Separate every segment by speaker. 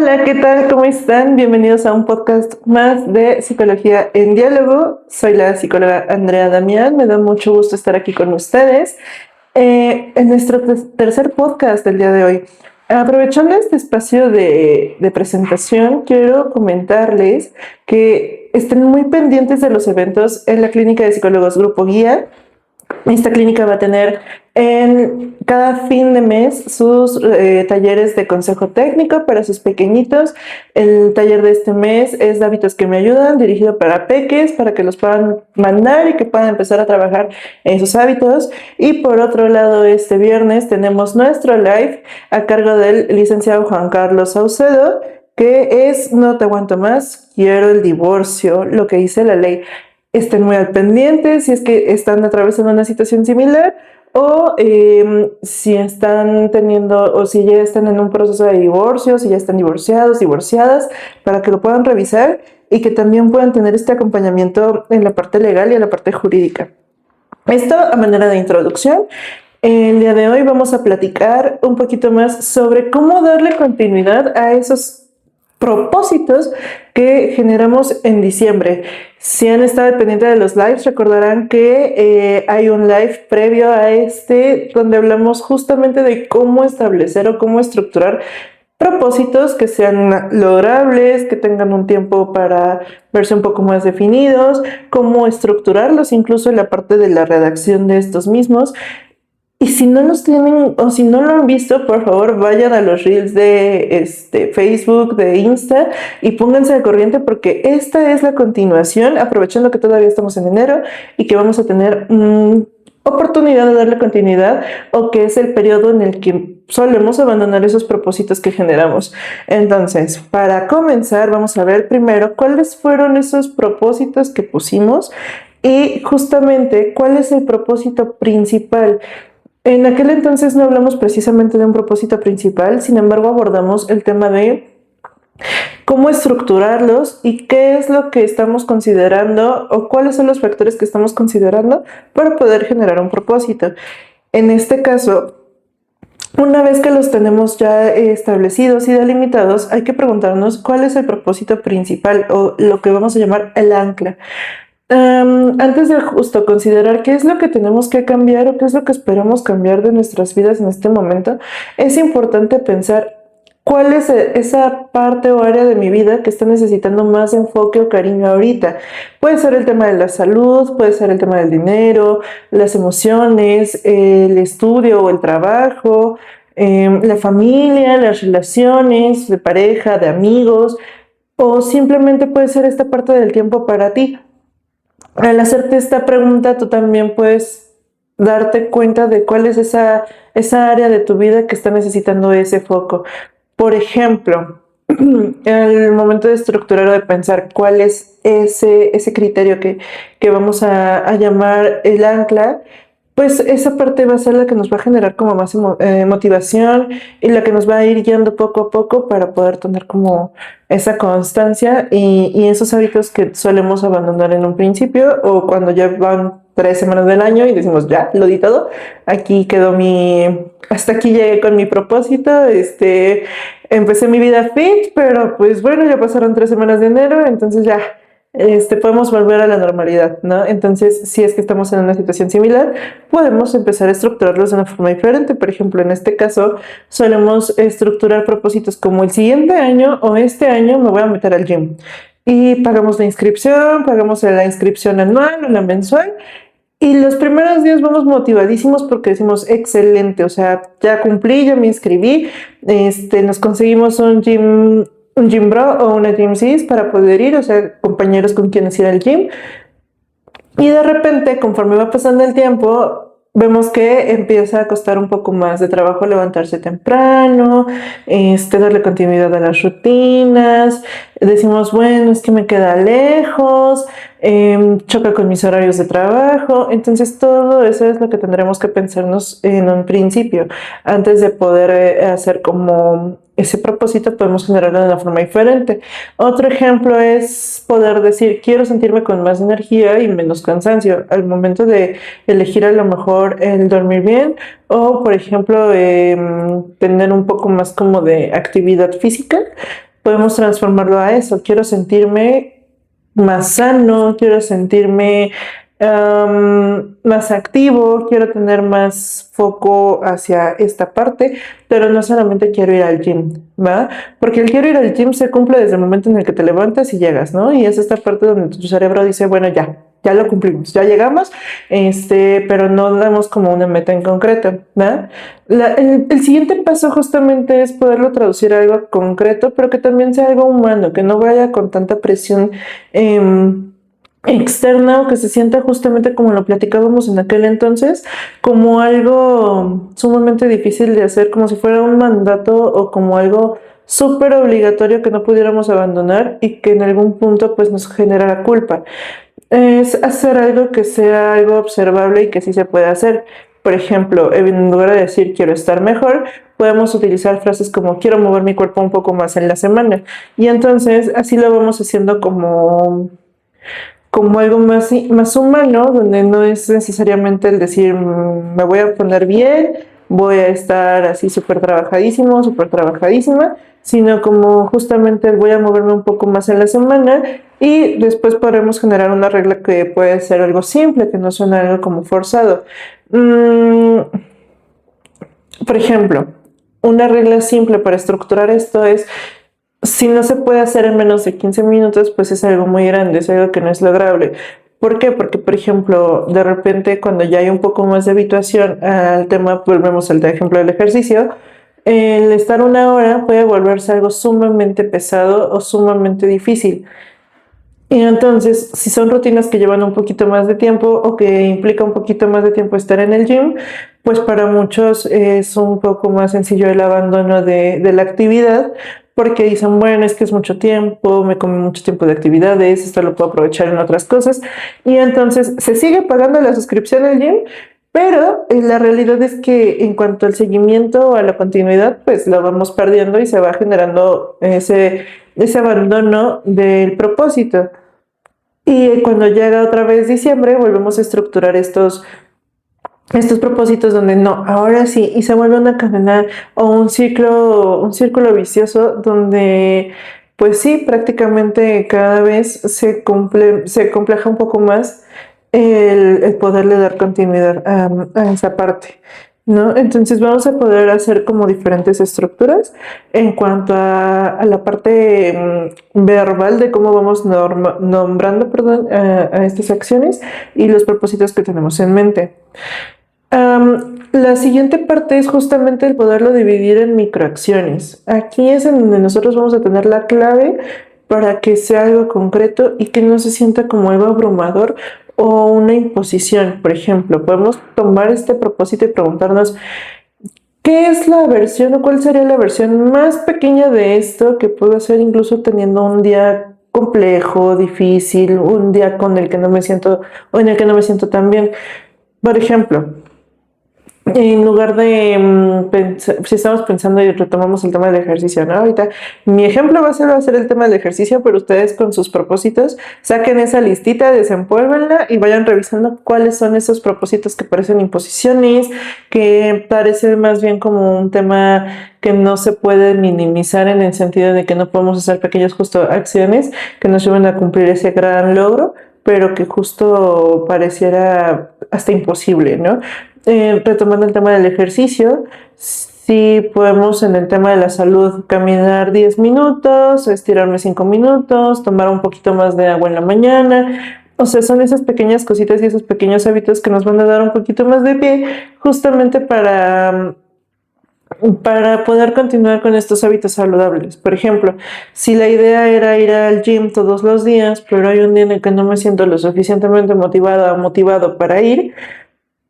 Speaker 1: Hola, ¿qué tal? ¿Cómo están? Bienvenidos a un podcast más de Psicología en Diálogo. Soy la psicóloga Andrea Damián. Me da mucho gusto estar aquí con ustedes en nuestro tercer podcast del día de hoy. Aprovechando este espacio de presentación, quiero comentarles que estén muy pendientes de los eventos en la Clínica de Psicólogos Grupo Guía. Esta clínica va a tener en cada fin de mes sus talleres de consejo técnico para sus pequeñitos. El taller de este mes es de hábitos que me ayudan, dirigido para peques, para que los puedan mandar y que puedan empezar a trabajar en sus hábitos. Y por otro lado, este viernes tenemos nuestro live a cargo del licenciado Juan Carlos Saucedo, que es No te aguanto más, quiero el divorcio, lo que dice la ley. Estén muy al pendiente si es que están atravesando una situación similar o si están teniendo o si ya están en un proceso de divorcio, si ya están divorciados, divorciadas, para que lo puedan revisar y que también puedan tener este acompañamiento en la parte legal y en la parte jurídica. Esto a manera de introducción. El día de hoy vamos a platicar un poquito más sobre cómo darle continuidad a esos propósitos que generamos en diciembre. Si han estado pendientes de los lives, recordarán que hay un live previo a este donde hablamos justamente de cómo establecer o cómo estructurar propósitos que sean logrables, que tengan un tiempo para verse un poco más definidos, cómo estructurarlos incluso en la parte de la redacción de estos mismos. Y si no los tienen o si no lo han visto, por favor vayan a los reels de Facebook, de Insta y pónganse al corriente porque esta es la continuación, aprovechando que todavía estamos en enero y que vamos a tener oportunidad de darle continuidad o que es el periodo en el que solemos abandonar esos propósitos que generamos. Entonces, para comenzar, vamos a ver primero cuáles fueron esos propósitos que pusimos y justamente cuál es el propósito principal. En aquel entonces no hablamos precisamente de un propósito principal, sin embargo abordamos el tema de cómo estructurarlos y qué es lo que estamos considerando o cuáles son los factores que estamos considerando para poder generar un propósito. En este caso, una vez que los tenemos ya establecidos y delimitados, hay que preguntarnos cuál es el propósito principal o lo que vamos a llamar el ancla. Antes de justo considerar qué es lo que tenemos que cambiar o qué es lo que esperamos cambiar de nuestras vidas en este momento, es importante pensar cuál es esa parte o área de mi vida que está necesitando más enfoque o cariño ahorita. Puede ser el tema de la salud, puede ser el tema del dinero, las emociones, el estudio o el trabajo, la familia, las relaciones de pareja, de amigos, o simplemente puede ser esta parte del tiempo para ti. Al hacerte esta pregunta, tú también puedes darte cuenta de cuál es esa área de tu vida que está necesitando ese foco. Por ejemplo, el momento de estructurar o de pensar cuál es ese criterio que vamos a llamar el ancla, pues esa parte va a ser la que nos va a generar como más motivación y la que nos va a ir guiando poco a poco para poder tener como esa constancia y esos hábitos que solemos abandonar en un principio o cuando ya van 3 semanas del año y decimos, ya, lo di todo, aquí quedó hasta aquí llegué con mi propósito, empecé mi vida fit, pero pues bueno, ya pasaron 3 semanas de enero, entonces ya podemos volver a la normalidad, ¿no? Entonces, si es que estamos en una situación similar, podemos empezar a estructurarlos de una forma diferente. Por ejemplo, en este caso, solemos estructurar propósitos como el siguiente año o este año me voy a meter al gym. Y pagamos la inscripción, pagamos la inscripción anual o la mensual. Y los primeros días vamos motivadísimos porque decimos, excelente, o sea, ya cumplí, ya me inscribí, nos conseguimos un gym bro o una gym sis para poder ir, o sea, compañeros con quienes ir al gym. Y de repente, conforme va pasando el tiempo, vemos que empieza a costar un poco más de trabajo levantarse temprano, darle continuidad a las rutinas. Decimos, bueno, es que me queda lejos, choca con mis horarios de trabajo. Entonces, todo eso es lo que tendremos que pensarnos en un principio. Antes de poder hacer como ese propósito, podemos generarlo de una forma diferente. Otro ejemplo es poder decir, quiero sentirme con más energía y menos cansancio al momento de elegir a lo mejor el dormir bien o, por ejemplo, tener un poco más como de actividad física. podemos transformarlo a eso. Quiero sentirme más sano, quiero sentirme más activo, quiero tener más foco hacia esta parte, pero no solamente quiero ir al gym, ¿va? Porque el quiero ir al gym se cumple desde el momento en el que te levantas y llegas, ¿no? Y es esta parte donde tu cerebro dice, bueno, ya lo cumplimos, ya llegamos, pero no damos como una meta en concreto, ¿no? El siguiente paso justamente es poderlo traducir a algo concreto, pero que también sea algo humano, que no vaya con tanta presión externa o que se sienta justamente como lo platicábamos en aquel entonces, como algo sumamente difícil de hacer, como si fuera un mandato o como algo súper obligatorio que no pudiéramos abandonar y que en algún punto pues nos generara culpa. Es hacer algo que sea algo observable y que sí se puede hacer. Por ejemplo, en lugar de decir quiero estar mejor, podemos utilizar frases como quiero mover mi cuerpo un poco más en la semana. Y entonces así lo vamos haciendo como algo más humano, donde no es necesariamente el decir me voy a poner bien, voy a estar así súper trabajadísimo, súper trabajadísima, sino como justamente el voy a moverme un poco más en la semana y después podremos generar una regla que puede ser algo simple, que no suena algo como forzado. Mm, por ejemplo, una regla simple para estructurar esto es si no se puede hacer en menos de 15 minutos, pues es algo muy grande, es algo que no es lograble. ¿Por qué? Porque, por ejemplo, de repente cuando ya hay un poco más de habituación al tema, volvemos al ejemplo del ejercicio, el estar una hora puede volverse algo sumamente pesado o sumamente difícil. Y entonces, si son rutinas que llevan un poquito más de tiempo o que implica un poquito más de tiempo estar en el gym, pues para muchos es un poco más sencillo el abandono de la actividad porque dicen, bueno, es que es mucho tiempo, me come mucho tiempo de actividades, esto lo puedo aprovechar en otras cosas. Y entonces se sigue pagando la suscripción al gym, pero la realidad es que en cuanto al seguimiento o a la continuidad, pues la vamos perdiendo y se va generando ese abandono del propósito. Y cuando llega otra vez diciembre, volvemos a estructurar estos propósitos donde no, ahora sí, y se vuelve una cadena o un círculo vicioso donde, pues sí, prácticamente cada vez se compleja un poco más el poderle dar continuidad a esa parte, ¿no? Entonces vamos a poder hacer como diferentes estructuras en cuanto a la parte verbal de cómo vamos nombrando, perdón, a estas acciones y los propósitos que tenemos en mente. La siguiente parte es justamente el poderlo dividir en microacciones. Aquí es en donde nosotros vamos a tener la clave para que sea algo concreto y que no se sienta como algo abrumador o una imposición. Por ejemplo, podemos tomar este propósito y preguntarnos, ¿qué es la versión o cuál sería la versión más pequeña de esto que puedo hacer incluso teniendo un día complejo, difícil, un día con el que no me siento o en el que no me siento tan bien? Por ejemplo, en lugar de si estamos pensando y retomamos el tema del ejercicio, ¿no? Ahorita mi ejemplo va a ser el tema del ejercicio, pero ustedes con sus propósitos saquen esa listita, desempólvenla y vayan revisando cuáles son esos propósitos que parecen imposiciones, que parecen más bien como un tema que no se puede minimizar en el sentido de que no podemos hacer pequeñas justo acciones que nos lleven a cumplir ese gran logro, pero que justo pareciera hasta imposible, ¿no? Retomando el tema del ejercicio, si podemos en el tema de la salud caminar 10 minutos, estirarme 5 minutos, tomar un poquito más de agua en la mañana. O sea, son esas pequeñas cositas y esos pequeños hábitos que nos van a dar un poquito más de pie, justamente para poder continuar con estos hábitos saludables. Por ejemplo, si la idea era ir al gym todos los días, pero hay un día en el que no me siento lo suficientemente motivada o motivado para ir,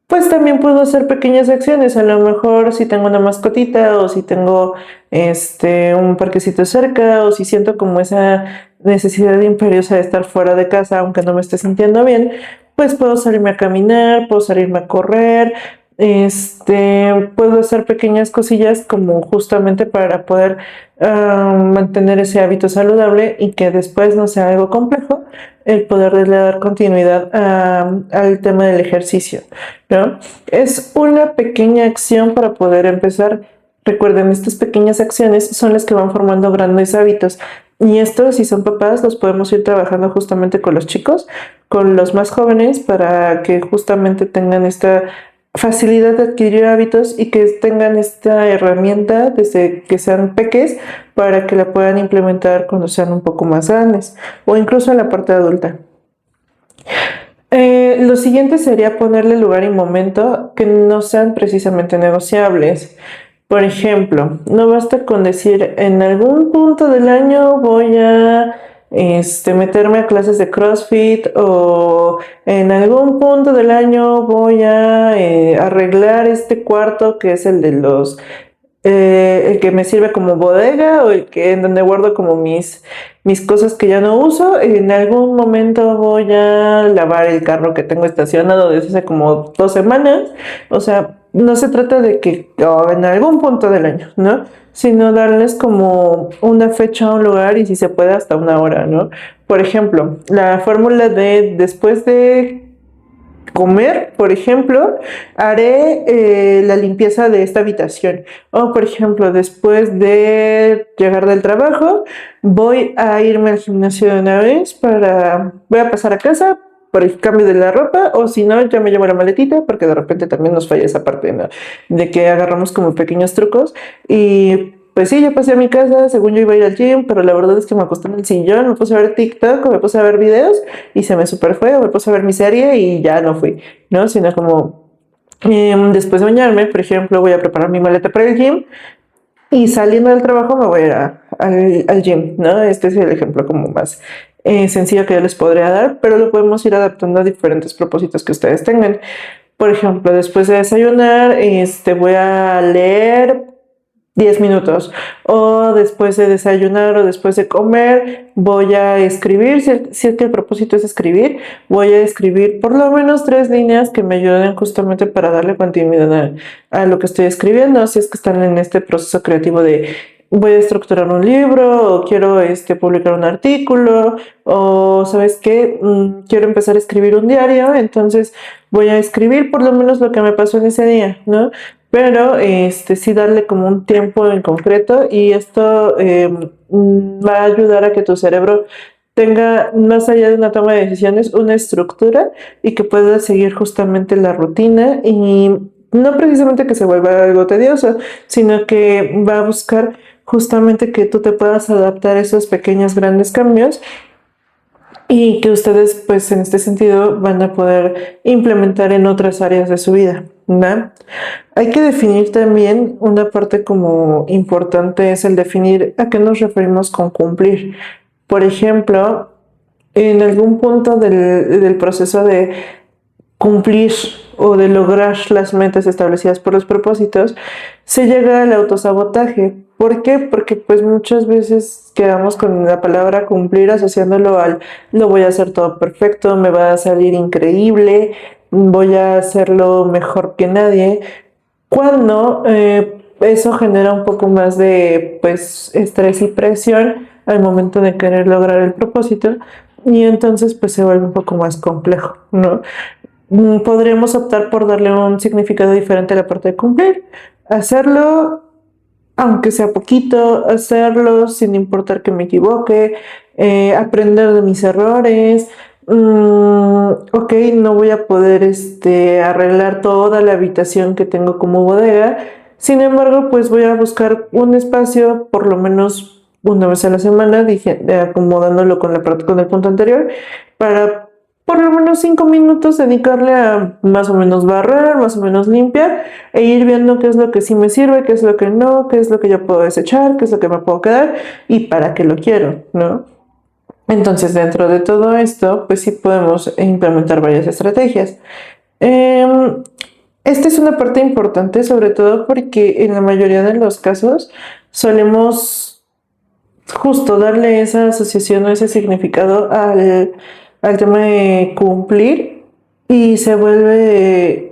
Speaker 1: pues también puedo hacer pequeñas acciones, a lo mejor si tengo una mascotita o si tengo un parquecito cerca o si siento como esa necesidad imperiosa de estar fuera de casa aunque no me esté sintiendo bien, pues puedo salirme a caminar, puedo salirme a correr, puedo hacer pequeñas cosillas como justamente para poder mantener ese hábito saludable y que después no sea algo complejo el poderle dar continuidad al tema del ejercicio, ¿no? Es una pequeña acción para poder empezar Recuerden, estas pequeñas acciones son las que van formando grandes hábitos. Y esto, si son papás, los podemos ir trabajando justamente con los chicos, con los más jóvenes, para que justamente tengan esta facilidad de adquirir hábitos y que tengan esta herramienta desde que sean peques para que la puedan implementar cuando sean un poco más grandes o incluso en la parte adulta. Lo siguiente sería ponerle lugar y momento que no sean precisamente negociables. Por ejemplo, no basta con decir en algún punto del año voy a meterme a clases de CrossFit o en algún punto del año voy a arreglar este cuarto que es el de el que me sirve como bodega o el que en donde guardo como mis cosas que ya no uso. En algún momento voy a lavar el carro que tengo estacionado desde hace como 2 semanas. O sea, no se trata de que en algún punto del año, ¿no? Sino darles como una fecha, un lugar y si se puede hasta una hora, ¿no? Por ejemplo, la fórmula de después de comer, por ejemplo, haré la limpieza de esta habitación. O, por ejemplo, después de llegar del trabajo, voy a irme al gimnasio de una vez voy a pasar a casa por el cambio de la ropa, o si no, ya me llevo la maletita, porque de repente también nos falla esa parte, ¿no? De que agarramos como pequeños trucos y pues sí, ya pasé a mi casa, según yo iba a ir al gym, pero la verdad es que me acosté en el sillón, me puse a ver TikTok o me puse a ver videos y se me super fue, o me puse a ver mi serie y ya no fui, ¿no? Sino como después de bañarme, por ejemplo, voy a preparar mi maleta para el gym y saliendo del trabajo me voy a ir al gym, ¿no? Este es el ejemplo como más sencillo que yo les podría dar, pero lo podemos ir adaptando a diferentes propósitos que ustedes tengan. Por ejemplo, después de desayunar, voy a leer 10 minutos, o después de desayunar o después de comer voy a escribir, si es que el propósito es escribir, voy a escribir por lo menos 3 líneas que me ayuden justamente para darle continuidad a lo que estoy escribiendo, si es que están en este proceso creativo de voy a estructurar un libro o quiero publicar un artículo o sabes qué, quiero empezar a escribir un diario, entonces voy a escribir por lo menos lo que me pasó en ese día, ¿no? Pero sí darle como un tiempo en concreto y esto va a ayudar a que tu cerebro tenga, más allá de una toma de decisiones, una estructura y que pueda seguir justamente la rutina y no precisamente que se vuelva algo tedioso, sino que va a buscar justamente que tú te puedas adaptar a esos pequeños grandes cambios y que ustedes pues en este sentido van a poder implementar en otras áreas de su vida, ¿no? Hay que definir también una parte como importante es el definir a qué nos referimos con cumplir. Por ejemplo, en algún punto del proceso de cumplir o de lograr las metas establecidas por los propósitos, se llega al autosabotaje. ¿Por qué? Porque pues muchas veces quedamos con la palabra cumplir asociándolo al lo voy a hacer todo perfecto, me va a salir increíble, voy a hacerlo mejor que nadie, cuando eso genera un poco más de pues estrés y presión al momento de querer lograr el propósito y entonces pues se vuelve un poco más complejo, ¿no? Podríamos optar por darle un significado diferente a la parte de cumplir, hacerlo aunque sea poquito, hacerlo sin importar que me equivoque, aprender de mis errores. Ok, no voy a poder arreglar toda la habitación que tengo como bodega. Sin embargo, pues voy a buscar un espacio por lo menos una vez a la semana, acomodándolo con el punto anterior, para por lo menos 5 minutos dedicarle a más o menos barrer, más o menos limpiar e ir viendo qué es lo que sí me sirve, qué es lo que no, qué es lo que yo puedo desechar, qué es lo que me puedo quedar y para qué lo quiero, ¿no? Entonces, dentro de todo esto, pues sí podemos implementar varias estrategias. Esta es una parte importante, sobre todo porque en la mayoría de los casos solemos justo darle esa asociación o ese significado al tema de cumplir y se vuelve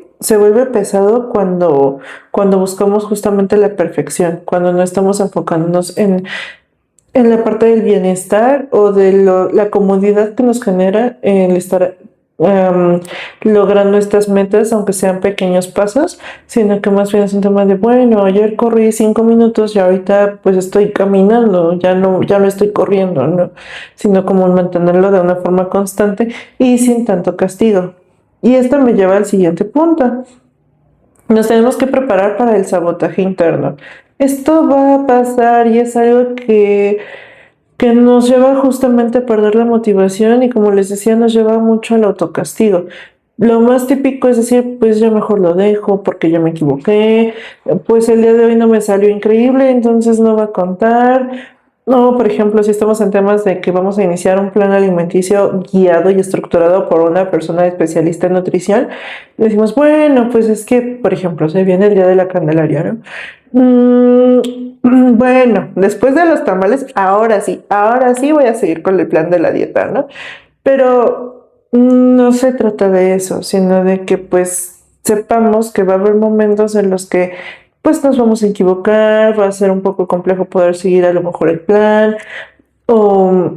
Speaker 1: pesado cuando buscamos justamente la perfección, cuando no estamos enfocándonos en la parte del bienestar o de la comodidad que nos genera el estar em, logrando estas metas, aunque sean pequeños pasos, sino que más bien es un tema de, bueno, ayer corrí 5 minutos y ahorita pues estoy caminando, ya no estoy corriendo, ¿no? Sino como mantenerlo de una forma constante y sin tanto castigo. Y esto me lleva al siguiente punto. Nos tenemos que preparar para el sabotaje interno. Esto va a pasar y es algo que nos lleva justamente a perder la motivación y como les decía, nos lleva mucho al autocastigo. Lo más típico es decir, pues ya mejor lo dejo porque ya me equivoqué, pues el día de hoy no me salió increíble, entonces no va a contar. No, por ejemplo, si estamos en temas de que vamos a iniciar un plan alimenticio guiado y estructurado por una persona especialista en nutrición, decimos, bueno, pues es que, por ejemplo, se viene el día de la Candelaria, ¿no? Bueno, después de los tamales, ahora sí voy a seguir con el plan de la dieta, ¿no? Pero no se trata de eso, sino de que pues sepamos que va a haber momentos en los que pues nos vamos a equivocar, va a ser un poco complejo poder seguir a lo mejor el plan, o,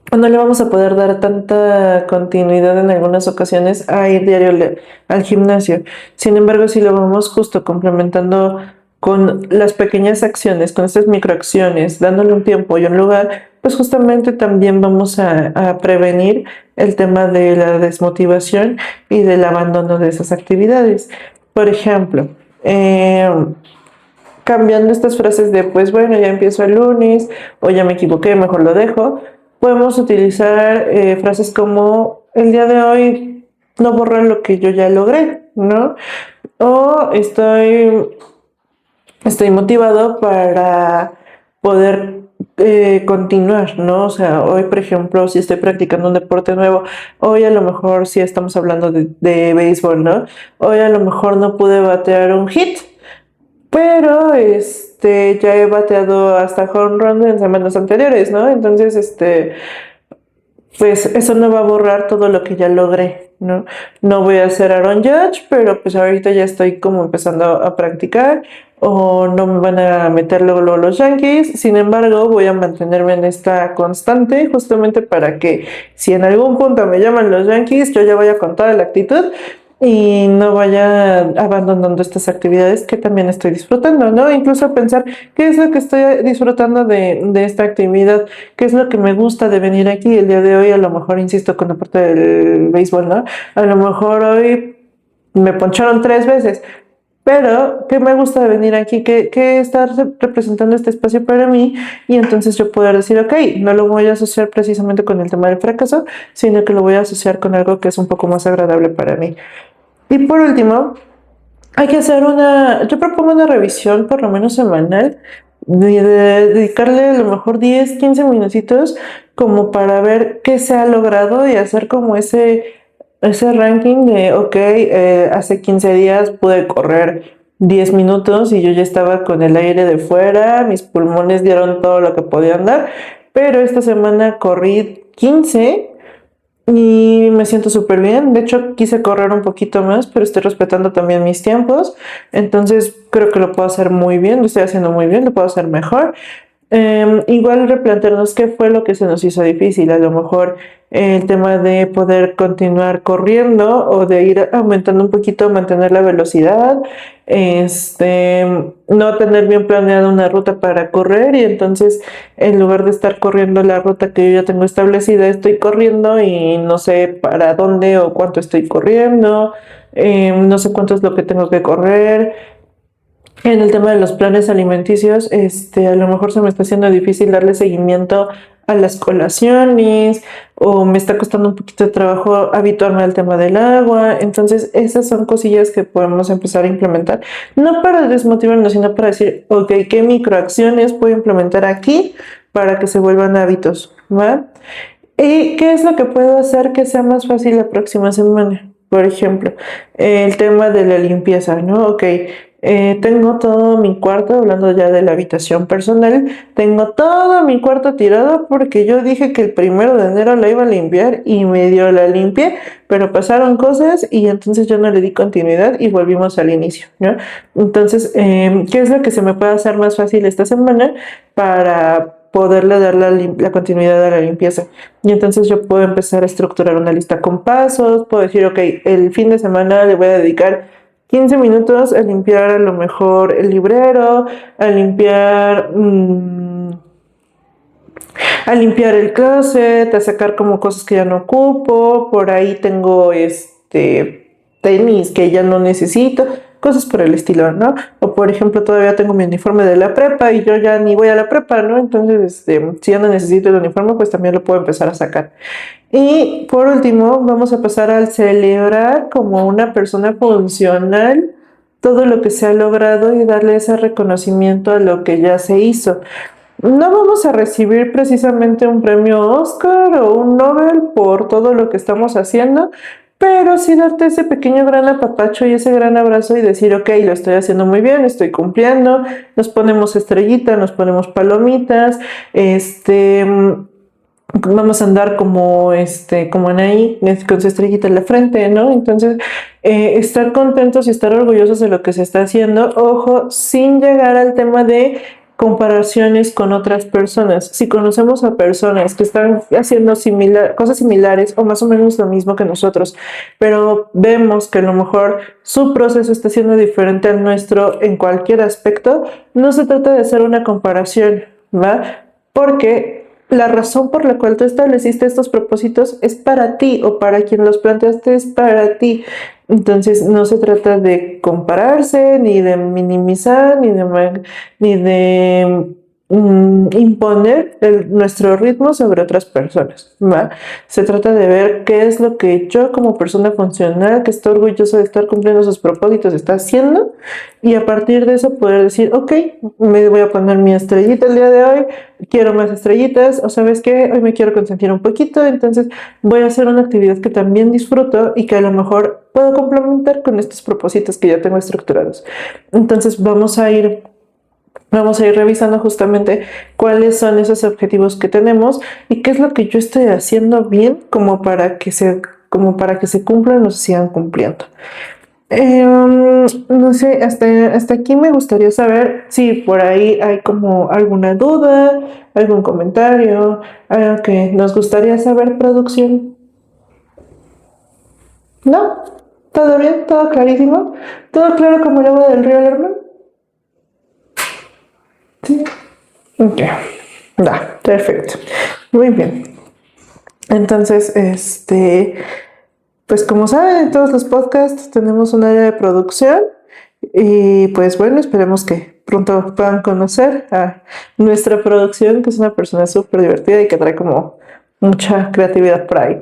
Speaker 1: o no le vamos a poder dar tanta continuidad en algunas ocasiones a ir diario al gimnasio. Sin embargo, si lo vamos justo complementando con las pequeñas acciones, con estas microacciones, dándole un tiempo y un lugar, pues justamente también vamos a prevenir el tema de la desmotivación y del abandono de esas actividades. Por ejemplo, cambiando estas frases de, pues bueno, ya empiezo el lunes o ya me equivoqué, mejor lo dejo, podemos utilizar frases como, el día de hoy no borrar lo que yo ya logré, ¿no? O estoy motivado para poder continuar, ¿no? O sea, hoy, por ejemplo, si estoy practicando un deporte nuevo, hoy a lo mejor si estamos hablando de béisbol, ¿no? Hoy a lo mejor no pude batear un hit, pero ya he bateado hasta home run en semanas anteriores, ¿no? Entonces, pues eso no va a borrar todo lo que ya logré, ¿no? No voy a ser Aaron Judge, pero pues ahorita ya estoy como empezando a practicar o no me van a meter luego los Yankees. Sin embargo, voy a mantenerme en esta constante justamente para que si en algún punto me llaman los Yankees, yo ya vaya con toda la actitud y no vaya abandonando estas actividades que también estoy disfrutando, ¿no? Incluso pensar qué es lo que estoy disfrutando de esta actividad, qué es lo que me gusta de venir aquí el día de hoy, a lo mejor insisto con la parte del béisbol, ¿no? A lo mejor hoy me poncharon 3 veces, pero ¿qué me gusta de venir aquí? ¿Qué está representando este espacio para mí? Y entonces yo poder decir, ok, no lo voy a asociar precisamente con el tema del fracaso, sino que lo voy a asociar con algo que es un poco más agradable para mí. Y por último, hay que hacer yo propongo una revisión por lo menos semanal, de dedicarle a lo mejor 10 15 minutitos como para ver qué se ha logrado y hacer como ese ranking de, ok, hace 15 días pude correr 10 minutos y yo ya estaba con el aire de fuera, mis pulmones dieron todo lo que podían dar, pero esta semana corrí 15 y me siento súper bien. De hecho, quise correr un poquito más, pero estoy respetando también mis tiempos. Entonces, creo que lo puedo hacer muy bien, lo estoy haciendo muy bien, lo puedo hacer mejor. Igual replantearnos qué fue lo que se nos hizo difícil. A lo mejor el tema de poder continuar corriendo o de ir aumentando un poquito, mantener la velocidad, no tener bien planeada una ruta para correr y entonces en lugar de estar corriendo la ruta que yo ya tengo establecida, estoy corriendo y no sé para dónde o cuánto estoy corriendo, no sé cuánto es lo que tengo que correr. En el tema de los planes alimenticios, a lo mejor se me está haciendo difícil darle seguimiento a las colaciones o me está costando un poquito de trabajo habituarme al tema del agua. Entonces, esas son cosillas que podemos empezar a implementar, no para desmotivarnos, sino para decir, ok, ¿qué microacciones puedo implementar aquí para que se vuelvan hábitos? ¿Va? ¿Y qué es lo que puedo hacer que sea más fácil la próxima semana? Por ejemplo, el tema de la limpieza, ¿no? Ok, tengo todo mi cuarto, hablando ya de la habitación personal, tengo todo mi cuarto tirado porque yo dije que el 1 de enero la iba a limpiar y medio la limpié, pero pasaron cosas y entonces yo no le di continuidad y volvimos al inicio, ¿no? Entonces, ¿qué es lo que se me puede hacer más fácil esta semana para poderle dar la continuidad a la limpieza. Y entonces yo puedo empezar a estructurar una lista con pasos, puedo decir, ok, el fin de semana le voy a dedicar 15 minutos a limpiar a lo mejor el librero, a limpiar... a limpiar el closet, a sacar como cosas que ya no ocupo, por ahí tengo tenis que ya no necesito, cosas por el estilo, ¿no? O por ejemplo, todavía tengo mi uniforme de la prepa y yo ya ni voy a la prepa, ¿no? Entonces, si ya no necesito el uniforme, pues también lo puedo empezar a sacar. Y por último, vamos a pasar al celebrar como una persona funcional todo lo que se ha logrado y darle ese reconocimiento a lo que ya se hizo. No vamos a recibir precisamente un premio Oscar o un Nobel por todo lo que estamos haciendo, pero sí darte ese pequeño gran apapacho y ese gran abrazo y decir, ok, lo estoy haciendo muy bien, estoy cumpliendo, nos ponemos estrellita, nos ponemos palomitas, vamos a andar como Anaí, con su estrellita en la frente, ¿no? Entonces, estar contentos y estar orgullosos de lo que se está haciendo, ojo, sin llegar al tema de comparaciones con otras personas. Si conocemos a personas que están haciendo cosas similares o más o menos lo mismo que nosotros, pero vemos que a lo mejor su proceso está siendo diferente al nuestro en cualquier aspecto, no se trata de hacer una comparación, ¿va? Porque la razón por la cual tú estableciste estos propósitos es para ti o para quien los planteaste es para ti. Entonces no se trata de compararse, ni de minimizar, ni de imponer nuestro ritmo sobre otras personas, ¿va? Se trata de ver qué es lo que yo como persona funcional, que está orgulloso de estar cumpliendo sus propósitos, está haciendo y a partir de eso poder decir, ok, me voy a poner mi estrellita el día de hoy, quiero más estrellitas, o sabes qué, hoy me quiero consentir un poquito, entonces voy a hacer una actividad que también disfruto y que a lo mejor puedo complementar con estos propósitos que ya tengo estructurados. Entonces vamos a ir revisando justamente cuáles son esos objetivos que tenemos y qué es lo que yo estoy haciendo bien como para que se cumplan o se sigan cumpliendo. No sé, hasta aquí me gustaría saber si por ahí hay como alguna duda, algún comentario, algo que nos gustaría saber, producción. ¿No? ¿Todo bien? ¿Todo clarísimo? ¿Todo claro como el agua del río Lerma? Sí. Ok. Da, perfecto. Muy bien. Entonces, pues como saben, en todos los podcasts tenemos un área de producción y pues bueno, esperemos que pronto puedan conocer a nuestra producción, que es una persona súper divertida y que trae como mucha creatividad por ahí.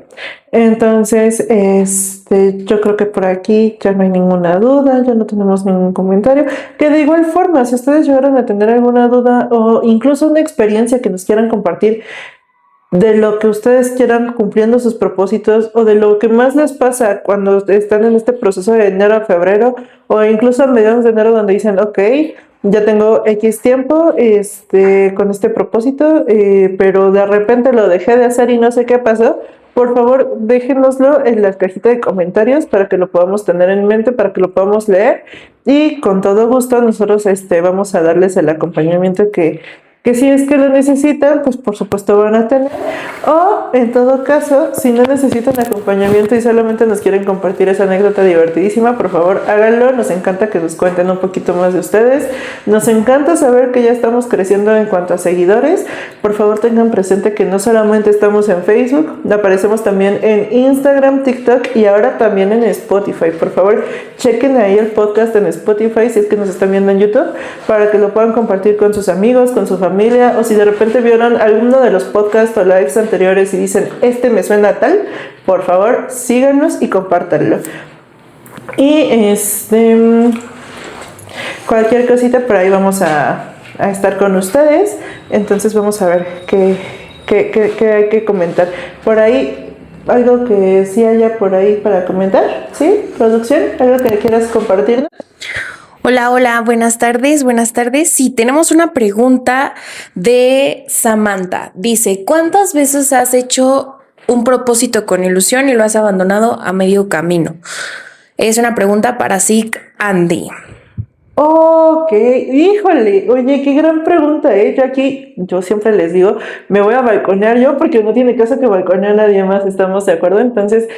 Speaker 1: Entonces, yo creo que por aquí ya no hay ninguna duda, ya no tenemos ningún comentario. Que de igual forma, si ustedes llegaron a tener alguna duda o incluso una experiencia que nos quieran compartir de lo que ustedes quieran cumpliendo sus propósitos o de lo que más les pasa cuando están en este proceso de enero a febrero o incluso a mediados de enero donde dicen, ok, ya tengo X tiempo con este propósito, pero de repente lo dejé de hacer y no sé qué pasó. Por favor, déjenoslo en la cajita de comentarios para que lo podamos tener en mente, para que lo podamos leer y con todo gusto nosotros vamos a darles el acompañamiento que si es que lo necesitan, pues por supuesto van a tener. O en todo caso, si no necesitan acompañamiento y solamente nos quieren compartir esa anécdota divertidísima, por favor háganlo. Nos encanta que nos cuenten un poquito más de ustedes. Nos encanta saber que ya estamos creciendo en cuanto a seguidores. Por favor tengan presente que no solamente estamos en Facebook, aparecemos también en Instagram, TikTok y ahora también en Spotify. Por favor, chequen ahí el podcast en Spotify si es que nos están viendo en YouTube para que lo puedan compartir con sus amigos, con su familia, o si de repente vieron alguno de los podcasts o lives anteriores y dicen, me suena tal, por favor, síganos y compártanlo. Y cualquier cosita por ahí vamos a estar con ustedes. Entonces vamos a ver qué hay que comentar. Por ahí, algo que sí haya por ahí para comentar, ¿sí? Producción, algo que quieras compartir.
Speaker 2: Hola, hola, buenas tardes, buenas tardes. Sí, tenemos una pregunta de Samantha. Dice, ¿cuántas veces has hecho un propósito con ilusión y lo has abandonado a medio camino? Es una pregunta para Sig Andy.
Speaker 1: Ok, híjole, oye, qué gran pregunta, ¿eh? Yo aquí, yo siempre les digo, me voy a balconear yo porque no tiene caso que balconee a nadie más, ¿estamos de acuerdo? Entonces,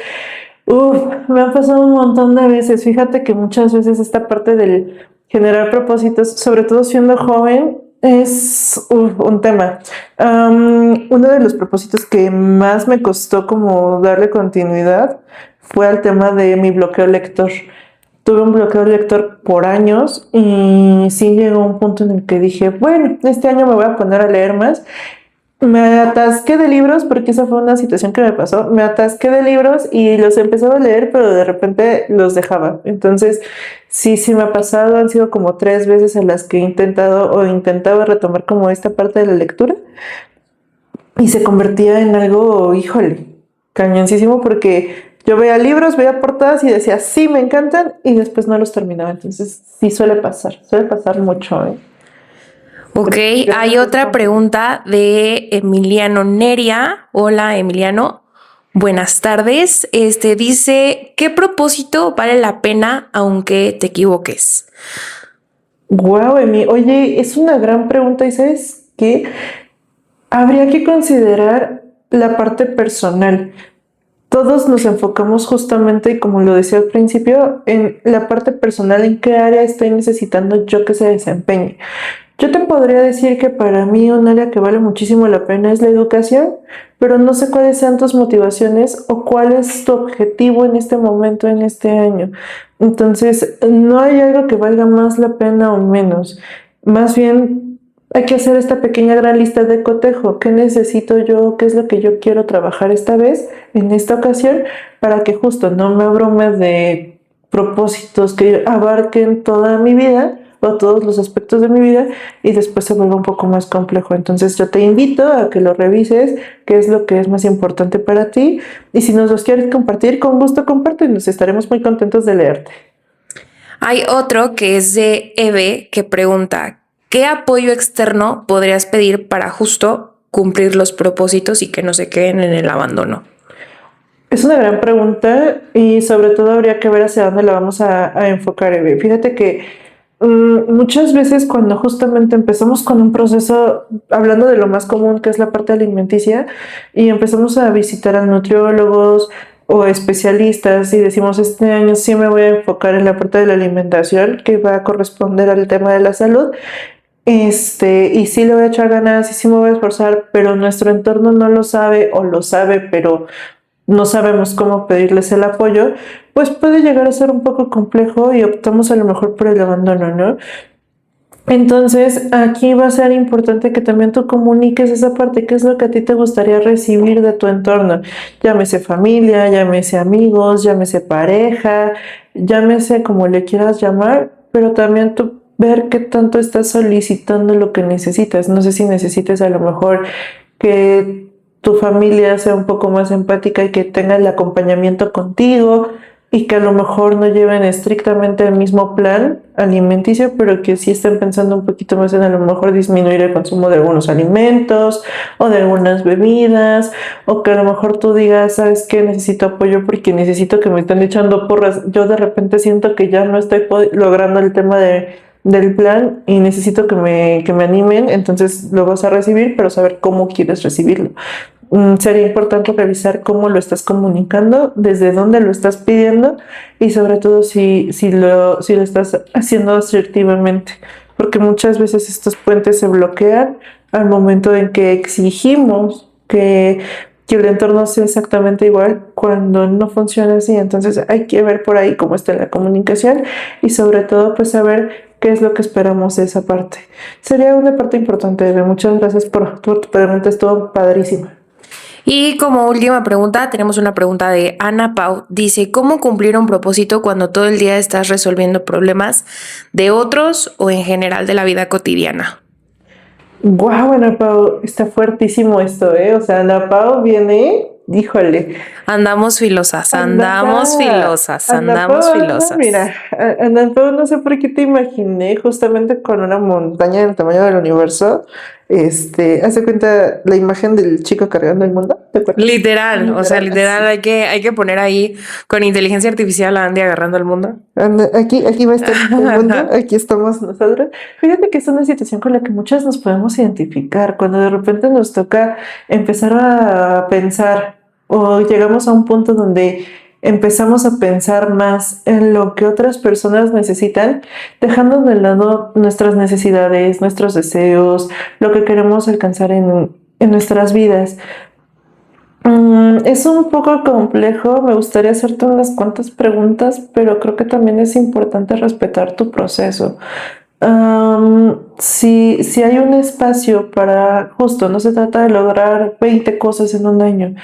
Speaker 1: me ha pasado un montón de veces. Fíjate que muchas veces esta parte del generar propósitos, sobre todo siendo joven, es un tema. Uno de los propósitos que más me costó como darle continuidad fue al tema de mi bloqueo lector. Tuve un bloqueo lector por años y sí llegó un punto en el que dije, bueno, este año me voy a poner a leer más. Me atasqué de libros porque esa fue una situación que me pasó. Me atasqué de libros y los empezaba a leer, pero de repente los dejaba. Entonces, sí me ha pasado. Han sido como 3 veces en las que he intentado o intentaba retomar como esta parte de la lectura y se convertía en algo, híjole, cañoncísimo porque yo veía libros, veía portadas y decía, sí, me encantan y después no los terminaba. Entonces, sí suele pasar mucho, ¿eh?
Speaker 2: Ok,
Speaker 1: Porque
Speaker 2: hay otra pregunta de Emiliano Neria. Hola, Emiliano. Buenas tardes. Dice, ¿qué propósito vale la pena aunque te equivoques?
Speaker 1: Guau, Emi, oye, es una gran pregunta y ¿sabes qué? Habría que considerar la parte personal. Todos nos enfocamos justamente, como lo decía al principio, en la parte personal, en qué área estoy necesitando yo que se desempeñe. Yo te podría decir que para mí un área que vale muchísimo la pena es la educación, pero no sé cuáles sean tus motivaciones o cuál es tu objetivo en este momento, en este año. Entonces, no hay algo que valga más la pena o menos. Más bien, hay que hacer esta pequeña gran lista de cotejo. ¿Qué necesito yo? ¿Qué es lo que yo quiero trabajar esta vez, en esta ocasión, para que justo no me abrume de propósitos que abarquen toda mi vida o todos los aspectos de mi vida y después se vuelve un poco más complejo. Entonces yo te invito a que lo revises, qué es lo que es más importante para ti y si nos los quieres compartir, con gusto comparte y nos estaremos muy contentos de leerte.
Speaker 2: Hay otro que es de Eve que pregunta, ¿qué apoyo externo podrías pedir para justo cumplir los propósitos y que no se queden en el abandono?
Speaker 1: Es una gran pregunta y sobre todo habría que ver hacia dónde la vamos a enfocar, Eve. Fíjate que muchas veces cuando justamente empezamos con un proceso, hablando de lo más común que es la parte alimenticia, y empezamos a visitar a nutriólogos o especialistas y decimos, este año sí me voy a enfocar en la parte de la alimentación que va a corresponder al tema de la salud, y sí le voy a echar ganas y sí me voy a esforzar, pero nuestro entorno no lo sabe o lo sabe, pero no sabemos cómo pedirles el apoyo, pues puede llegar a ser un poco complejo y optamos a lo mejor por el abandono, ¿no? Entonces, aquí va a ser importante que también tú comuniques esa parte, qué es lo que a ti te gustaría recibir de tu entorno, llámese familia, llámese amigos, llámese pareja, llámese como le quieras llamar, pero también tú ver qué tanto estás solicitando lo que necesitas. No sé si necesites a lo mejor que tu familia sea un poco más empática y que tenga el acompañamiento contigo y que a lo mejor no lleven estrictamente el mismo plan alimenticio, pero que sí estén pensando un poquito más en a lo mejor disminuir el consumo de algunos alimentos o de algunas bebidas, o que a lo mejor tú digas, ¿sabes qué? Necesito apoyo porque necesito que me estén echando porras. Yo de repente siento que ya no estoy logrando el tema del plan y necesito que me animen, entonces lo vas a recibir, pero saber cómo quieres recibirlo. Sería importante revisar cómo lo estás comunicando, desde dónde lo estás pidiendo y sobre todo si lo estás haciendo asertivamente, porque muchas veces estos puentes se bloquean al momento en que exigimos que el entorno sea exactamente igual cuando no funciona así. Entonces hay que ver por ahí cómo está la comunicación y sobre todo pues saber qué es lo que esperamos de esa parte. Sería una parte importante, Eve. Muchas gracias por tu pregunta, estuvo padrísima.
Speaker 2: Y como última pregunta, tenemos una pregunta de Ana Pau. Dice, ¿cómo cumplir un propósito cuando todo el día estás resolviendo problemas de otros o en general de la vida cotidiana?
Speaker 1: Guau, Ana Pau, está fuertísimo esto, ¿eh? O sea, Ana Pau viene, híjole,
Speaker 2: Andamos filosas, andamos
Speaker 1: anda,
Speaker 2: filosas,
Speaker 1: Ana Pau,
Speaker 2: andamos
Speaker 1: anda,
Speaker 2: filosas.
Speaker 1: mira, Ana Pau, no sé por qué te imaginé justamente con una montaña del tamaño del universo Hace cuenta la imagen del chico cargando el mundo, ¿te acuerdas?
Speaker 2: Literal, o sea, literal, hay que poner ahí con inteligencia artificial a Andy agarrando el mundo.
Speaker 1: Aquí va a estar el mundo, aquí estamos nosotros. Fíjate que es una situación con la que muchas nos podemos identificar cuando de repente nos toca empezar a pensar o llegamos a un punto donde empezamos a pensar más en lo que otras personas necesitan, dejando de lado nuestras necesidades, nuestros deseos, lo que queremos alcanzar en nuestras vidas. Es un poco complejo, me gustaría hacerte unas cuantas preguntas, pero creo que también es importante respetar tu proceso. Si hay un espacio para, justo, no se trata de lograr 20 cosas en un año.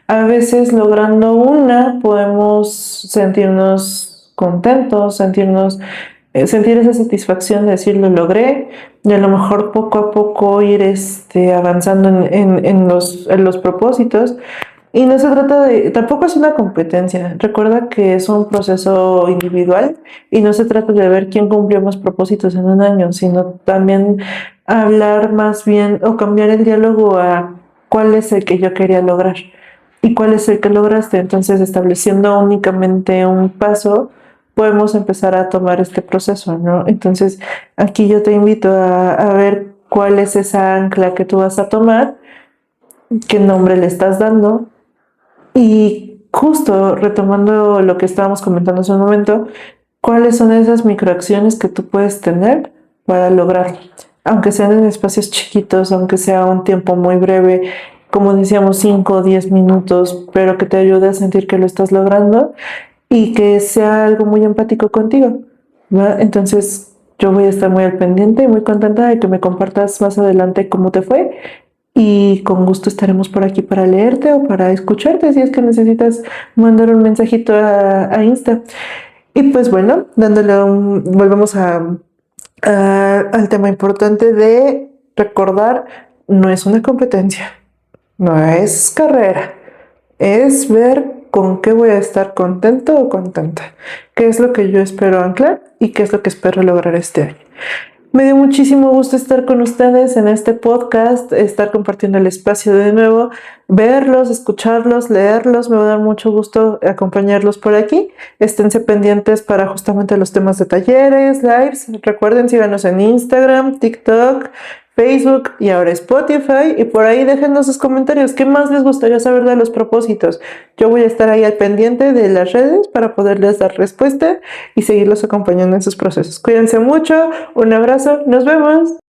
Speaker 1: A veces logrando una podemos sentirnos contentos, sentir esa satisfacción de decir lo logré y a lo mejor poco a poco ir avanzando en los propósitos. Y no se trata tampoco es una competencia. Recuerda que es un proceso individual y no se trata de ver quién cumplió más propósitos en un año, sino también hablar más bien o cambiar el diálogo a cuál es el que yo quería lograr y cuál es el que lograste. Entonces, estableciendo únicamente un paso, podemos empezar a tomar este proceso, ¿no? Entonces, aquí yo te invito a ver cuál es esa ancla que tú vas a tomar, qué nombre le estás dando y justo retomando lo que estábamos comentando hace un momento, ¿cuáles son esas microacciones que tú puedes tener para lograrlo? Aunque sean en espacios chiquitos, aunque sea un tiempo muy breve, como decíamos, 5 o 10 minutos, pero que te ayude a sentir que lo estás logrando y que sea algo muy empático contigo, ¿va? Entonces, yo voy a estar muy al pendiente y muy contenta de que me compartas más adelante cómo te fue y con gusto estaremos por aquí para leerte o para escucharte si es que necesitas mandar un mensajito a Insta. Y pues bueno, volvemos al tema importante de recordar, no es una competencia, no es carrera, es ver con qué voy a estar contento o contenta, qué es lo que yo espero anclar y qué es lo que espero lograr este año. Me dio muchísimo gusto estar con ustedes en este podcast, estar compartiendo el espacio de nuevo, verlos, escucharlos, leerlos. Me va a dar mucho gusto acompañarlos por aquí. Esténse pendientes para justamente los temas de talleres, lives. Recuerden, síganos en Instagram, TikTok, Facebook y ahora Spotify. Y por ahí déjenos sus comentarios. ¿Qué más les gustaría saber de los propósitos? Yo voy a estar ahí al pendiente de las redes para poderles dar respuesta y seguirlos acompañando en sus procesos. Cuídense mucho, un abrazo, nos vemos.